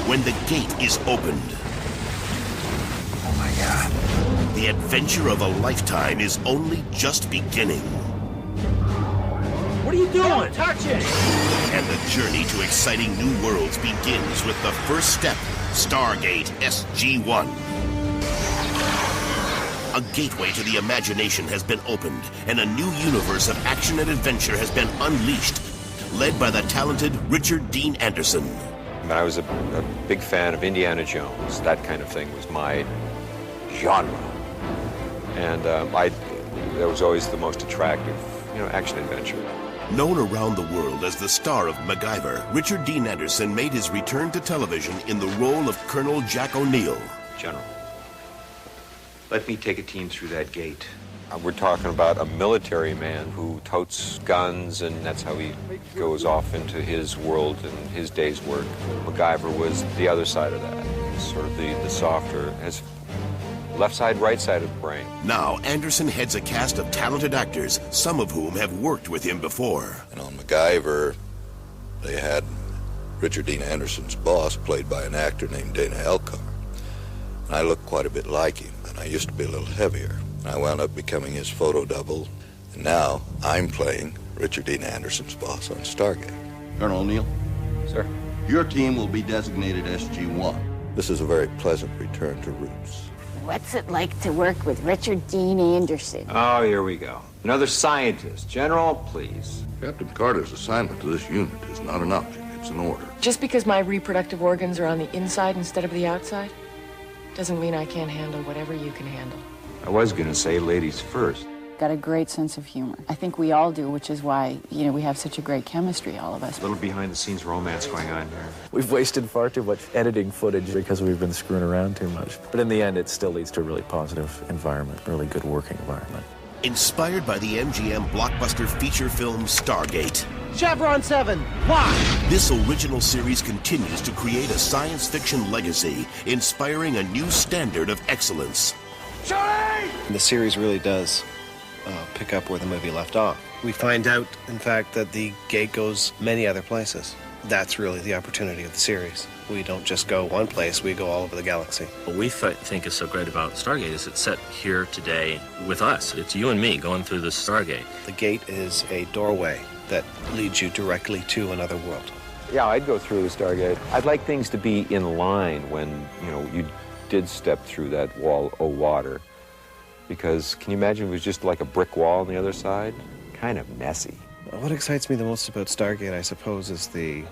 when the gate is opened. Oh my God. The adventure of a lifetime is only just beginning. What are you doing? Don't touch it! And the journey to exciting new worlds begins with the first step, Stargate SG-1. A gateway to the imagination has been opened, and a new universe of action and adventure has been unleashed, led by the talented Richard Dean Anderson. I was a big fan of Indiana Jones. That kind of thing was my genre. And that was always the most attractive, action-adventure. Known around the world as the star of MacGyver, Richard Dean Anderson made his return to television in the role of Colonel Jack O'Neill. General, let me take a team through that gate. We're talking about a military man who totes guns, and that's how he goes off into his world and his day's work. MacGyver was the other side of that. Sort of the softer, has left side, right side of the brain. Now, Anderson heads a cast of talented actors, some of whom have worked with him before. And on MacGyver, they had Richard Dean Anderson's boss, played by an actor named Dana Elcar. And I looked quite a bit like him, and I used to be a little heavier. I wound up becoming his photo double, and now I'm playing Richard Dean Anderson's boss on Stargate. Colonel O'Neill? Sir? Your team will be designated SG-1. This is a very pleasant return to roots. What's it like to work with Richard Dean Anderson? Oh, here we go. Another scientist. General, please. Captain Carter's assignment to this unit is not an object, it's an order. Just because my reproductive organs are on the inside instead of the outside, doesn't mean I can't handle whatever you can handle. I was going to say ladies first. Got a great sense of humor. I think we all do, which is why, we have such a great chemistry, all of us. A little behind-the-scenes romance going on here. We've wasted far too much editing footage because we've been screwing around too much. But in the end, it still leads to a really positive environment, really good working environment. Inspired by the MGM blockbuster feature film Stargate. Chevron 7, why? This original series continues to create a science fiction legacy, inspiring a new standard of excellence. Charlie! The series really does pick up where the movie left off. We find out, in fact, that the gate goes many other places. That's really the opportunity of the series. We don't just go one place, we go all over the galaxy. What we think is so great about Stargate is it's set here today with us. It's you and me going through this Stargate. The gate is a doorway that leads you directly to another world. Yeah, I'd go through the Stargate. I'd like things to be in line when, you did step through that wall of water. Because can you imagine if it was just like a brick wall on the other side? Kind of messy. What excites me the most about Stargate, I suppose, is the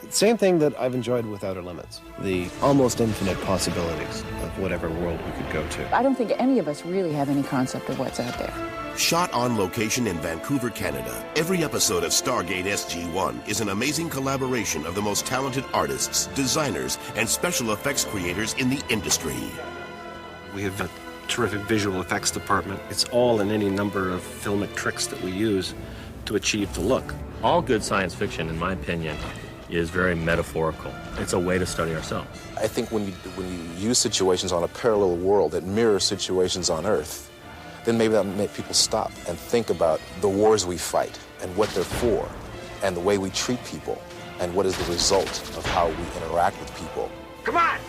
same thing that I've enjoyed with Outer Limits. The almost infinite possibilities of whatever world we could go to. I don't think any of us really have any concept of what's out there. Shot on location in Vancouver, Canada, every episode of Stargate SG-1 is an amazing collaboration of the most talented artists, designers, and special effects creators in the industry. We have a terrific visual effects department. It's all in any number of filmic tricks that we use to achieve the look. All good science fiction, in my opinion, is very metaphorical. It's a way to study ourselves. I think when you use situations on a parallel world that mirror situations on Earth, then maybe that'll make people stop and think about the wars we fight and what they're for, and the way we treat people, and what is the result of how we interact with people. Come on!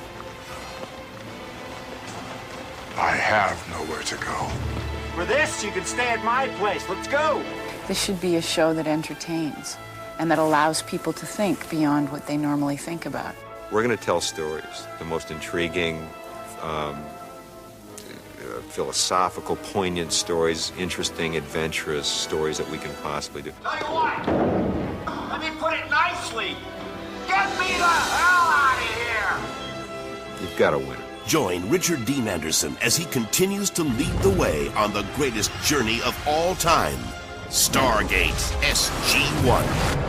I have nowhere to go. For this, you can stay at my place. Let's go! This should be a show that entertains and that allows people to think beyond what they normally think about. We're going to tell stories, the most intriguing, philosophical, poignant stories, interesting, adventurous stories that we can possibly do. Tell you what, let me put it nicely. Get me the hell out of here! You've got to win. Join Richard Dean Anderson as he continues to lead the way on the greatest journey of all time, Stargate SG-1.